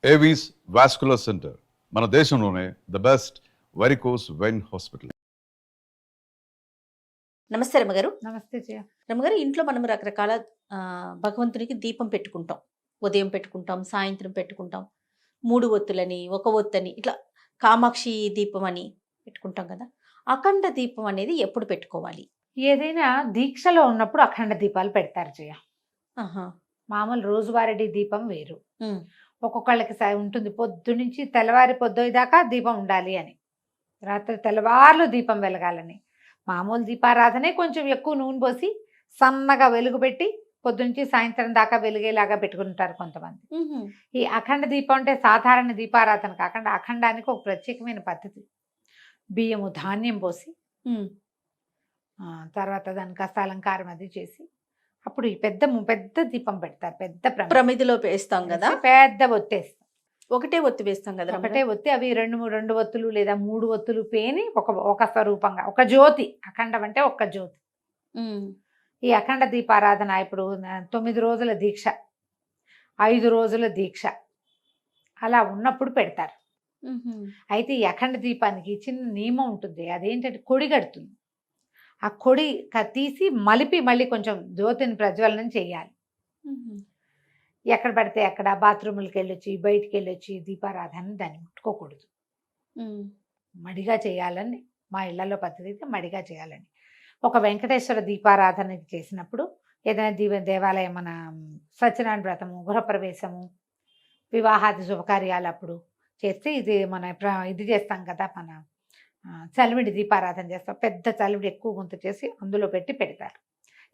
Avis vascular centre మన దేశంలోనే the best varicose vein hospital. నమస్తే రమ్మగారు. నమస్తే జయ. రమ్మగారు, ఇంట్లో మనం రకరకాల భగవంతునికి దీపం పెట్టుకుంటాం. ఉదయం పెట్టుకుంటాం, సాయంత్రం పెట్టుకుంటాం. 3 ఒత్తులని, 1 ఒత్తని, ఇట్లా కామాక్షి దీపం అని పెట్టుకుంటాం కదా. అఖండ దీపం అనేది ఎప్పుడు పెట్టుకోవాలి? ఏదైనా దీక్షలో ఉన్నప్పుడు అఖండ దీపాలు పెడతారు జయ. ఆహా. మామూలు రోజువారీ దీపం వేరు. ఉమ్, ఒక్కొక్కళ్ళకి ఉంటుంది పొద్దు నుంచి తెల్లవారి పొద్దుదాకా దీపం ఉండాలి అని, రాత్రి తెల్లవార్లు దీపం వెలగాలని. మామూలు దీపారాధనే కొంచెం ఎక్కువ నూనె పోసి సన్నగా వెలుగు పెట్టి పొద్దునుంచి సాయంత్రం దాకా వెలిగేలాగా పెట్టుకుంటారు కొంతమంది. ఉహు, ఈ అఖండ దీపం అంటే సాధారణ దీపారాధన కాకుండా అఖండానికి ఒక ప్రత్యేకమైన పద్ధతి. బియ్యము ధాన్యం పోసి ఉమ్, తర్వాత దానికి కాస్త అలంకారం అది చేసి అప్పుడు ఈ పెద్ద పెద్ద దీపం పెడతారు. పెద్ద ప్రమిదిలో వేస్తాం కదా. పెద్ద ఒత్తేస్తాం. ఒకటే ఒత్తి వేస్తాం కదా. ఒకటే ఒత్తి అవి రెండు ఒత్తులు లేదా 3 ఒత్తులు పేని ఒక స్వరూపంగా ఒక జ్యోతి. అఖండం అంటే ఒక్క జ్యోతి. ఉమ్, ఈ అఖండ దీపారాధన ఇప్పుడు 9 రోజుల దీక్ష, 5 రోజుల దీక్ష అలా ఉన్నప్పుడు పెడతారు. ఉహు, అయితే ఈ అఖండ దీపానికి చిన్న నియమం ఉంటుంది. అదేంటంటే కొడి కడుతుంది. ఆ కొడి తీసి మలిపి మళ్ళీ కొంచెం జ్యోతిని ప్రజ్వలనం చేయాలి. ఉహు, ఎక్కడ పడితే అక్కడ బాత్రూములకి వెళ్ళొచ్చి బయటికి వెళ్ళొచ్చి దీపారాధన దాన్ని ముట్టుకోకూడదు. ఉమ్, మడిగా చేయాలని మా ఇళ్లలో పద్ధతి అయితే మడిగా చేయాలని. ఒక వెంకటేశ్వర దీపారాధన చేసినప్పుడు ఏదైనా దేవాలయం మన సత్యనారాయణ వ్రతము, గృహప్రవేశము, వివాహాది శుభకార్యాలు అప్పుడు చేస్తే ఇది మన ఇది చేస్తాం కదా, మన చలివిడి దీపారాధన చేస్తాం. పెద్ద చలివిడి ఎక్కువ గుంత చేసి అందులో పెట్టి పెడతారు.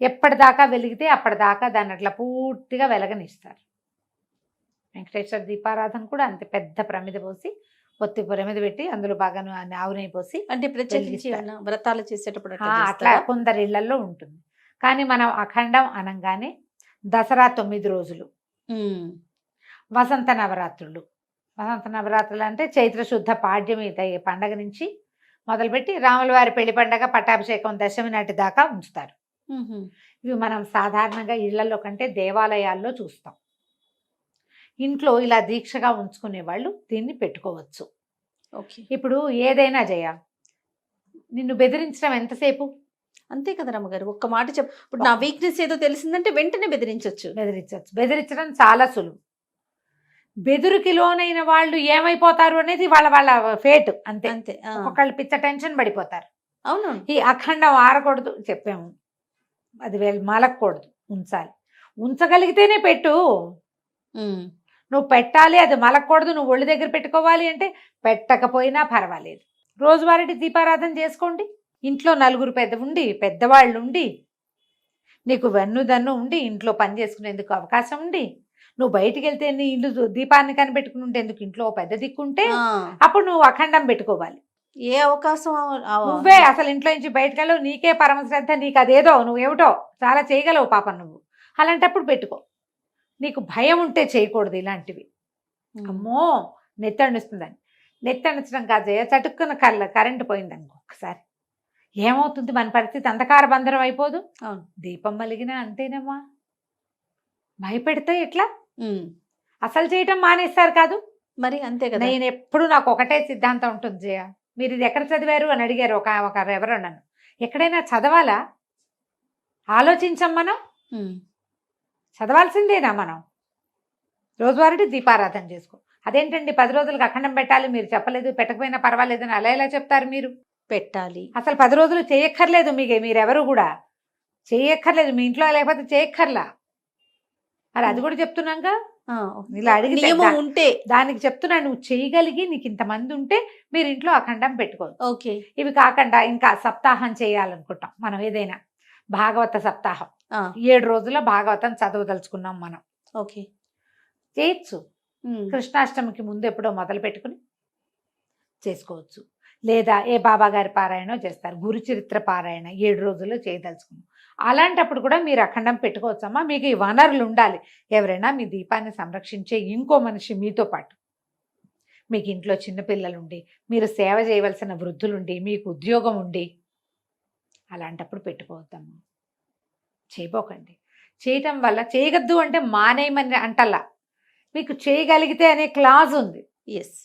ఎప్పటిదాకా వెలిగితే అప్పటిదాకా దాన్ని అట్లా పూర్తిగా వెలగనిస్తారు. వెంకటేశ్వర దీపారాధన కూడా అంతే. పెద్ద ప్రమిద పోసి ఒత్తి ప్రమిద పెట్టి అందులో బాగా ఆవునై పోసి అంటే ప్రత్యేకించి ఏమన్నా వ్రతాలు చేసేటప్పుడు అట్లా కొందరి ఇళ్లలో ఉంటుంది. కానీ మనం అఖండం అనగానే దసరా 9 రోజులు, వసంత నవరాత్రులు. వసంత నవరాత్రులు అంటే చైత్ర శుద్ధ పాడ్యమి పండగ నుంచి మొదలుపెట్టి రాముల వారి పెళ్లి పండగ పట్టాభిషేకం దశమి నాటి దాకా ఉంచుతారు. ఇవి మనం సాధారణంగా ఇళ్లలో కంటే దేవాలయాల్లో చూస్తాం. ఇంట్లో ఇలా దీక్షగా ఉంచుకునే వాళ్ళు దీన్ని పెట్టుకోవచ్చు. ఓకే. ఇప్పుడు ఏదైనా జయ, నిన్ను బెదిరించడం ఎంతసేపు? అంతే కదా రమ్మగారు. ఒక్క మాట ఇప్పుడు నా వీక్నెస్ ఏదో తెలిసిందంటే వెంటనే బెదిరించవచ్చు. బెదిరించడం చాలా సులువు. బెదురుకి లోనైన వాళ్ళు ఏమైపోతారు అనేది వాళ్ళ ఫేట్. అంతే అంతే. ఒక్కొక్కళ్ళు పిచ్చ టెన్షన్ పడిపోతారు. అవును. ఈ అఖండం ఆరకూడదు చెప్పాము, అది మలకూడదు, ఉంచాలి. ఉంచగలిగితేనే పెట్టు. నువ్వు పెట్టాలి, అది మలకూడదు. నువ్వు ఒళ్ళు దగ్గర పెట్టుకోవాలి అంటే పెట్టకపోయినా పర్వాలేదు. రోజువారీ దీపారాధన చేసుకోండి. ఇంట్లో 4 పెద్దవాళ్ళు ఉండి, నీకు వెన్నుదన్ను ఉండి, ఇంట్లో పని చేసుకునేందుకు అవకాశం ఉండి, నువ్వు బయటికి వెళ్తే నీ ఇల్లు దీపాన్ని కనిపెట్టుకుని ఉండేందుకు ఇంట్లో పెద్ద దిక్కుంటే అప్పుడు నువ్వు అఖండం పెట్టుకోవాలి. ఏ అవకాశం నువ్వే అసలు ఇంట్లో నుంచి బయటకు వెళ్ళవు, నీకే పరమ శ్రద్ధ, నీకు అదేదో నువ్వేమిటో చాలా చేయగలవు పాపం నువ్వు. అలాంటప్పుడు పెట్టుకో. నీకు భయం ఉంటే చేయకూడదు ఇలాంటివి. అమ్మో నెత్తణిస్తుందని. నెత్తణించడం కాదు, చటుక్కున కరెంటు పోయిందని ఒక్కసారి ఏమవుతుంది మన పరిస్థితి? అంధకార బంధనం అయిపోదు. దీపం వెలిగినా అంతేనమ్మా. భయపెడితే ఎట్లా? అసలు చేయటం మానేస్తారు కాదు మరి. అంతే కదా. నేను ఎప్పుడు నాకు ఒకటే సిద్ధాంతం ఉంటుంది జయ. మీరు ఇది ఎక్కడ చదివారు అని అడిగారు ఎవరో నన్ను. ఎక్కడైనా చదవాలా? ఆలోచించాం మనం. చదవాల్సిందేనా మనం? రోజువారీ దీపారాధన చేసుకో. అదేంటండి 10 రోజులకు అఖండం పెట్టాలి మీరు చెప్పలేదు, పెట్టకపోయినా పర్వాలేదు అని అలా ఎలా చెప్తారు మీరు? పెట్టాలి. అసలు 10 రోజులు చేయక్కర్లేదు. మీరెవరు కూడా చేయక్కర్లేదు. మీ ఇంట్లో లేకపోతే చేయక్కర్లా. మరి అది కూడా చెప్తున్నాగా. ఇలా అడిగి ఉంటే దానికి చెప్తున్నా, నువ్వు చేయగలిగి నీకు ఇంతమంది ఉంటే మీరు ఇంట్లో అఖండం పెట్టుకోవచ్చు. ఓకే. ఇవి కాకుండా ఇంకా సప్తాహం చేయాలనుకుంటాం మనం. ఏదైనా భాగవత సప్తాహం 7 రోజుల భాగవతం చదవదలుచుకున్నాం మనం. ఓకే, చేయొచ్చు. కృష్ణాష్టమికి ముందు ఎప్పుడో మొదలు పెట్టుకుని చేసుకోవచ్చు. లేదా ఏ బాబా గారి పారాయణో చేస్తారు, గురు చరిత్ర పారాయణ 7 రోజుల్లో చేయదలుచుకున్నాం. అలాంటప్పుడు కూడా మీరు అఖండం పెట్టుకోవచ్చమ్మా. మీకు ఈ వనరులు ఉండాలి. ఎవరైనా మీ దీపాన్ని సంరక్షించే ఇంకో మనిషి మీతో పాటు, మీకు ఇంట్లో చిన్నపిల్లలుండి, మీరు సేవ చేయవలసిన వృద్ధులుండి, మీకు ఉద్యోగం ఉండి, అలాంటప్పుడు పెట్టుకోవద్దమ్మా. చేయబోకండి. చేయటం వల్ల చేయగద్దు అంటే మానేయమని అంటల్లా. మీకు చేయగలిగితే అనే క్లాజ్ ఉంది. ఎస్.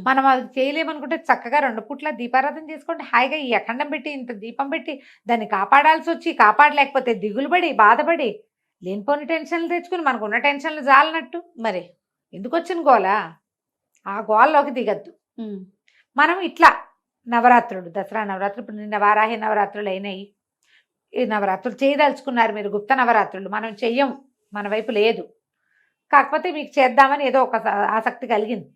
మనం అది చేయలేమనుకుంటే చక్కగా 2 పూట్ల దీపారాధన చేసుకోండి. హాయిగా ఈ అఖండం పెట్టి ఇంత దీపం పెట్టి దాన్ని కాపాడాల్సి వచ్చి కాపాడలేకపోతే దిగులు పడి బాధపడి లేనిపోని టెన్షన్లు తెచ్చుకుని మనకు ఉన్న టెన్షన్లు జాలనట్టు మరి ఎందుకు వచ్చిన గోల? ఆ గోల్లోకి దిగద్దు. మనం ఇట్లా నవరాత్రులు, దసరా నవరాత్రులు, ఇప్పుడు నిన్న వారాహి నవరాత్రులు అయినాయి. ఈ నవరాత్రులు చేయదలుచుకున్నారు మీరు, గుప్త నవరాత్రులు. మనం చెయ్యం, మన వైపు లేదు. కాకపోతే మీకు చేద్దామని ఏదో ఒక ఆసక్తి కలిగింది,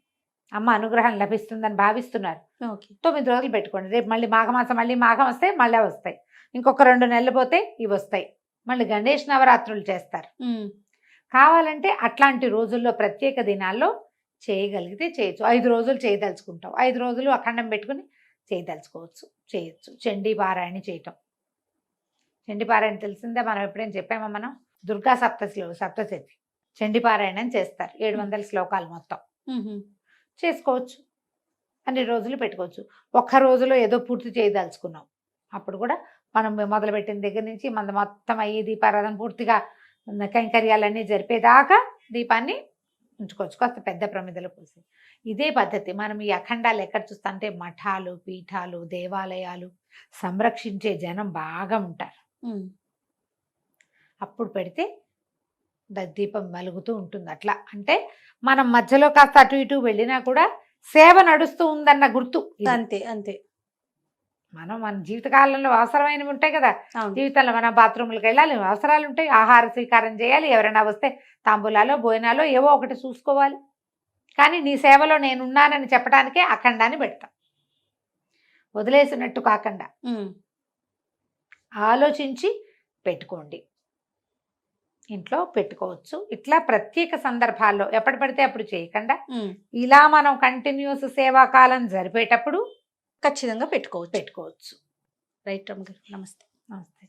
అమ్మ అనుగ్రహం లభిస్తుందని భావిస్తున్నారు. ఓకే. 9 రోజులు పెట్టుకోండి. రేపు మళ్ళీ మాఘమాసం, మళ్ళీ మాఘం వస్తే మళ్ళీ వస్తాయి. ఇంకొక 2 నెలలు పోతే ఇవి వస్తాయి. మళ్ళీ గణేష్ నవరాత్రులు చేస్తారు. కావాలంటే అట్లాంటి రోజుల్లో ప్రత్యేక దినాల్లో చేయగలిగితే చేయొచ్చు. 5 రోజులు చేయదలుచుకుంటాం, 5 రోజులు అఖండం పెట్టుకుని చేయదలుచుకోవచ్చు, చేయొచ్చు. చండీ పారాయణ చేయటం. చండీ పారాయణ తెలిసిందే, మనం ఎప్పుడైనా చెప్పామా? మనం దుర్గా సప్తశతి చండీ పారాయణం చేస్తారు. 700 శ్లోకాలు మొత్తం చేసుకోవచ్చు. అన్ని రోజులు పెట్టుకోవచ్చు. ఒక్క రోజులో ఏదో పూర్తి చేయదలుచుకున్నాం, అప్పుడు కూడా మనం మొదలుపెట్టిన దగ్గర నుంచి మన మొత్తం అయ్యి దీపారాధన పూర్తిగా కైంకర్యాలన్నీ జరిపేదాకా దీపాన్ని ఉంచుకోవచ్చు, కాస్త పెద్ద ప్రమిదలు పోసి. ఇదే పద్ధతి. మనం ఈ అఖండాలు ఎక్కడ చూస్తా అంటే మఠాలు, పీఠాలు, దేవాలయాలు సంరక్షించే జనం బాగా ఉంటారు. అప్పుడు పెడితే దీపం వెలుగుతూ ఉంటుంది. అట్లా అంటే మనం మధ్యలో కాస్త అటు ఇటు వెళ్ళినా కూడా సేవ నడుస్తూ ఉందన్న గుర్తు. అంతే అంతే. మనం మన జీవితకాలంలో అవసరమైనవి ఉంటాయి కదా, జీవితంలో మన బాత్రూమ్లకు వెళ్ళాలి, అవసరాలు ఉంటాయి, ఆహార స్వీకారం చేయాలి, ఎవరైనా వస్తే తాంబూలాలో భోజనాలో ఏవో ఒకటి చూసుకోవాలి. కానీ నీ సేవలో నేనున్నానని చెప్పడానికే అఖండాన్ని పెడతాం. వదిలేసినట్టు కాకుండా ఆలోచించి పెట్టుకోండి. ఇంట్లో పెట్టుకోవచ్చు. ఇట్లా ప్రత్యేక సందర్భాల్లో ఎప్పుడు పడితే అప్పుడు చేయకుండా ఇలా మనం కంటిన్యూస్ సేవాకాలం జరిపేటప్పుడు ఖచ్చితంగా పెట్టుకోవచ్చు. పెట్టుకోవచ్చు. రైట్ రమ్మ గారు, నమస్తే. నమస్తే.